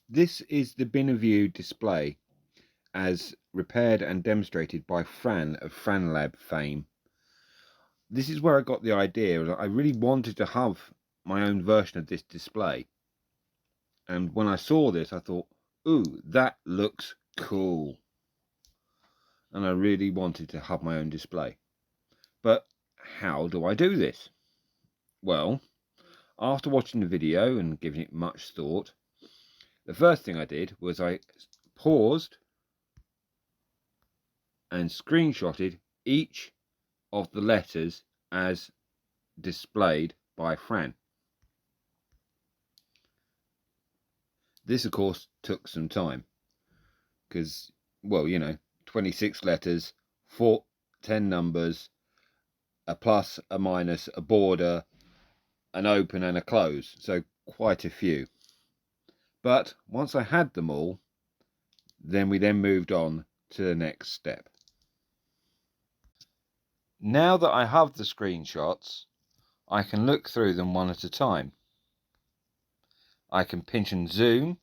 This is the Bina-View display as repaired and demonstrated by Fran of Fran Lab fame. This is where I got the idea. I really wanted to have my own version of this display. And when I saw this, I thought, ooh, that looks cool. And I really wanted to have my own display. But how do I do this? Well, after watching the video and giving it much thought, the first thing I did was I paused and screenshotted each of the letters as displayed by Fran. This of course took some time because, well, 26 letters, 10 numbers, a plus, a minus, a border, an open and a close, so quite a few. But once I had them all, we moved on to the next step. Now that I have the screenshots, I can look through them one at a time. I can pinch and zoom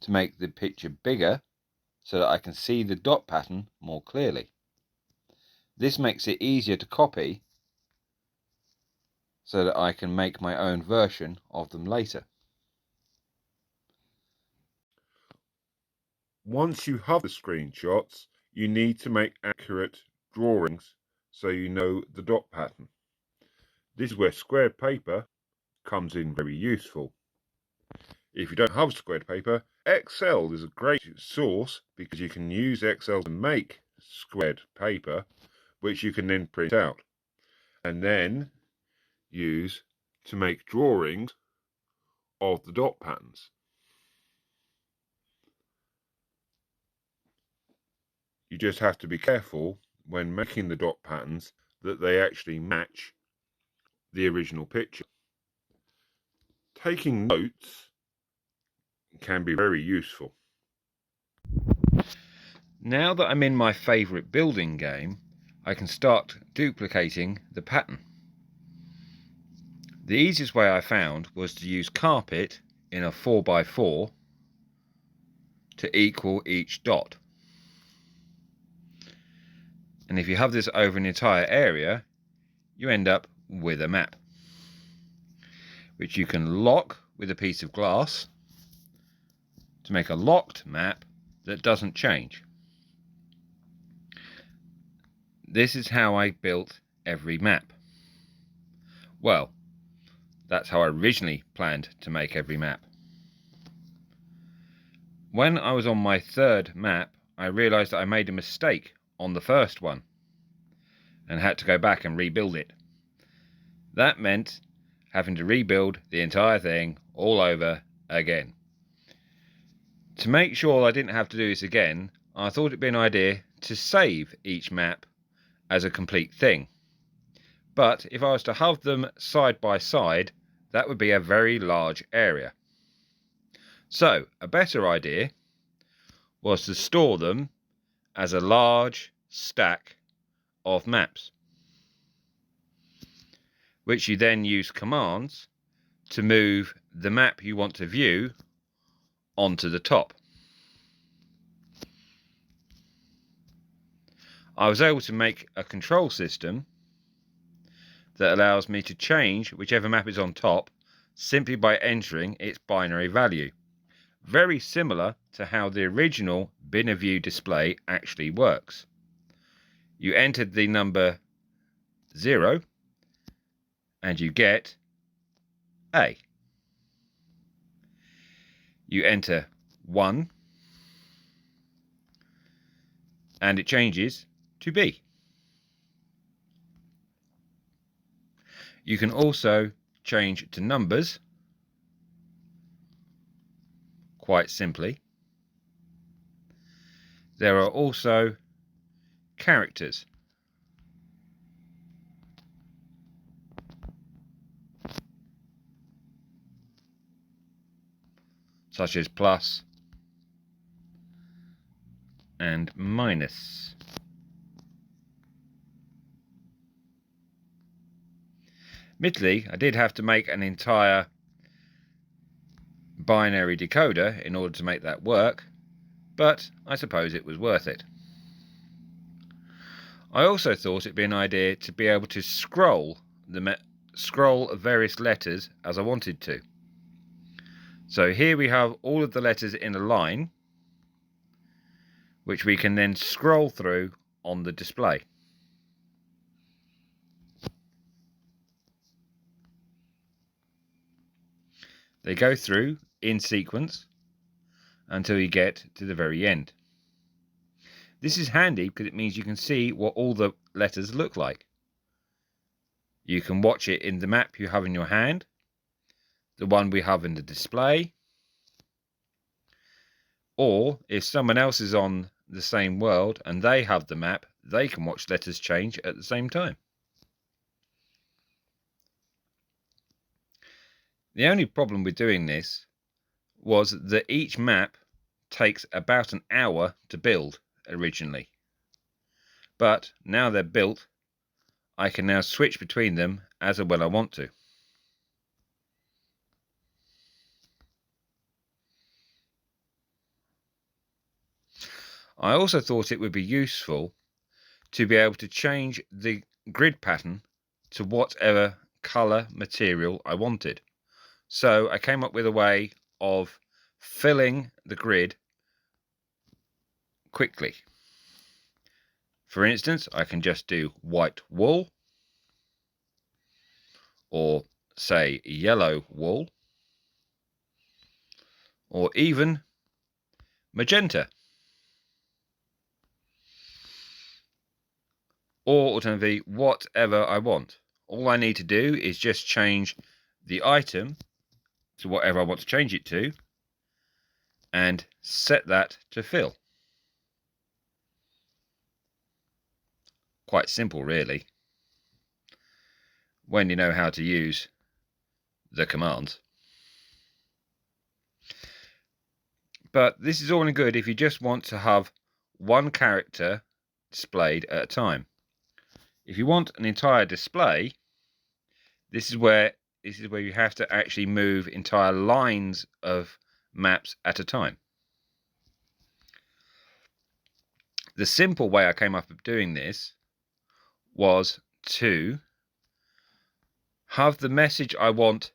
to make the picture bigger so that I can see the dot pattern more clearly. This makes it easier to copy so that I can make my own version of them later. Once you have the screenshots, you need to make accurate drawings so you know the dot pattern. This is where squared paper comes in very useful. If you don't have squared paper, Excel is a great source because you can use Excel to make squared paper, which you can then print out and then use to make drawings of the dot patterns. You just have to be careful when making the dot patterns that they actually match the original picture. Taking notes can be very useful. Now that I'm in my favourite building game, I can start duplicating the pattern. The easiest way I found was to use carpet in a 4x4 to equal each dot. And if you have this over an entire area, you end up with a map, which you can lock with a piece of glass to make a locked map that doesn't change. This is how I built every map. Well, that's how I originally planned to make every map. When I was on my third map, I realised that I made a mistake on the first one and had to go back and rebuild it. That meant having to rebuild the entire thing all over again. To make sure I didn't have to do this again, I thought it'd be an idea to save each map as a complete thing. But if I was to have them side by side, that would be a very large area. So a better idea was to store them as a large stack of maps, which you then use commands to move the map you want to view onto the top. I was able to make a control system that allows me to change whichever map is on top simply by entering its binary value. Very similar to how the original Bina-View display actually works. You entered the number 0 and you get A. You enter 1 and it changes to B. You can also change to numbers quite simply. There are also characters. Such as plus and minus. Admittedly, I did have to make an entire binary decoder in order to make that work, but I suppose it was worth it. I also thought it'd be an idea to be able to scroll various letters as I wanted to. So here we have all of the letters in a line, which we can then scroll through on the display. They go through in sequence until you get to the very end. This is handy because it means you can see what all the letters look like. You can watch it in the map you have in your hand, the one we have in the display, or if someone else is on the same world and they have the map, they can watch letters change at the same time. The only problem with doing this was that each map takes about an hour to build originally. But now they're built, I can now switch between them as and when I want to. I also thought it would be useful to be able to change the grid pattern to whatever colour material I wanted. So I came up with a way of filling the grid quickly. For instance, I can just do white wool, or say yellow wool, or even magenta. Or alternatively, whatever I want. All I need to do is just change the item to whatever I want to change it to and set that to fill. Quite simple, really, when you know how to use the commands. But this is all and good if you just want to have one character displayed at a time. If you want an entire display, this is where you have to actually move entire lines of maps at a time. The simple way I came up with doing this was to have the message I want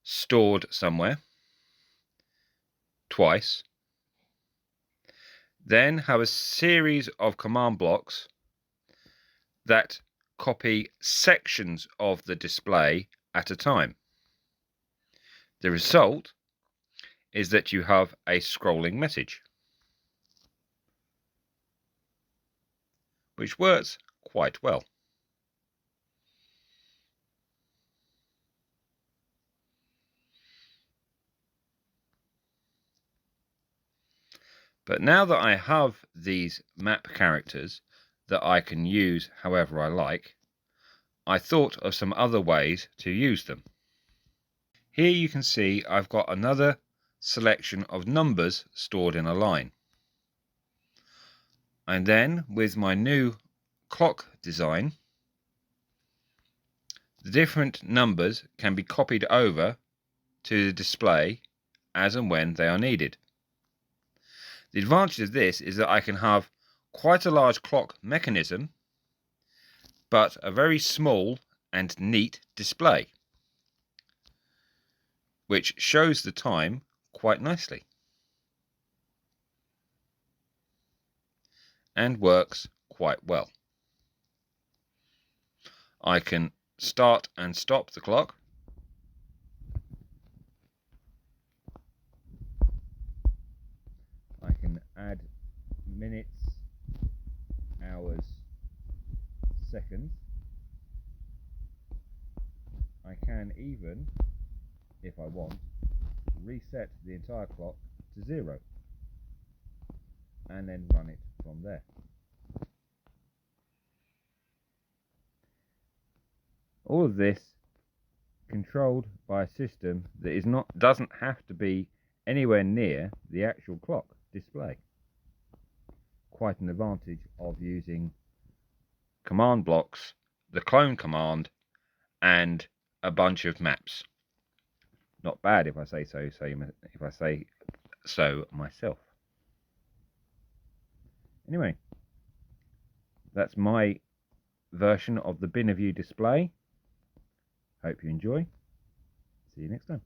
stored somewhere twice, then have a series of command blocks that copy sections of the display at a time. The result is that you have a scrolling message, which works quite well. But now that I have these map characters that I can use however I like, I thought of some other ways to use them. Here you can see I've got another selection of numbers stored in a line. And then with my new clock design, the different numbers can be copied over to the display as and when they are needed. The advantage of this is that I can have quite a large clock mechanism, but a very small and neat display, which shows the time quite nicely and works quite well. I can start and stop the clock. I can add minutes, hours, seconds. I can even, if I want, reset the entire clock to 0 and then run it from there. All of this controlled by a system that doesn't have to be anywhere near the actual clock display. Quite an advantage of using command blocks, the clone command, and a bunch of maps. Not bad if I say so. If I say so myself. Anyway, that's my version of the Bina-View display. Hope you enjoy. See you next time.